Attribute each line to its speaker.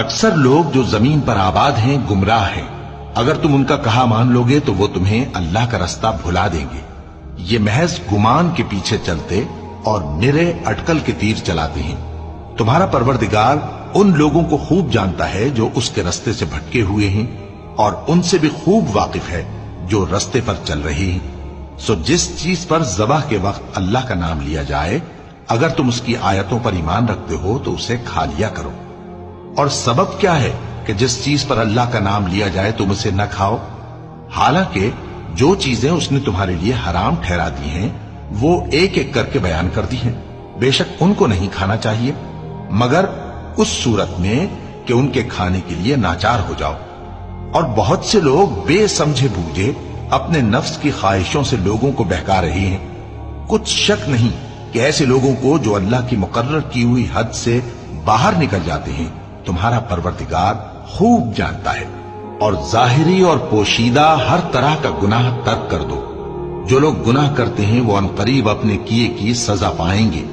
Speaker 1: اکثر لوگ جو زمین پر آباد ہیں گمراہ ہیں، اگر تم ان کا کہا مان لوگے تو وہ تمہیں اللہ کا رستہ بھلا دیں گے۔ یہ محض گمان کے پیچھے چلتے اور نرے اٹکل کے تیر چلاتے ہیں۔ تمہارا پروردگار ان لوگوں کو خوب جانتا ہے جو اس کے رستے سے بھٹکے ہوئے ہیں، اور ان سے بھی خوب واقف ہے جو رستے پر چل رہے ہیں۔ سو جس چیز پر ذبح کے وقت اللہ کا نام لیا جائے، اگر تم اس کی آیتوں پر ایمان رکھتے ہو تو اسے کھا لیا کرو۔ اور سبب کیا ہے کہ جس چیز پر اللہ کا نام لیا جائے تم اسے نہ کھاؤ؟ حالانکہ جو چیزیں اس نے تمہارے لیے حرام ٹھہرا دی ہیں وہ ایک ایک کر کے بیان کر دی ہیں۔ بے شک ان کو نہیں کھانا چاہیے مگر اس صورت میں کہ ان کے کھانے کے لیے ناچار ہو جاؤ۔ اور بہت سے لوگ بے سمجھے بوجھے اپنے نفس کی خواہشوں سے لوگوں کو بہکا رہے ہیں۔ کچھ شک نہیں کہ ایسے لوگوں کو جو اللہ کی مقرر کی ہوئی حد سے باہر نکل جاتے ہیں تمہارا پروردگار خوب جانتا ہے۔ اور ظاہری اور پوشیدہ ہر طرح کا گناہ ترک کر دو۔ جو لوگ گناہ کرتے ہیں وہ عنقریب اپنے کیے کی سزا پائیں گے۔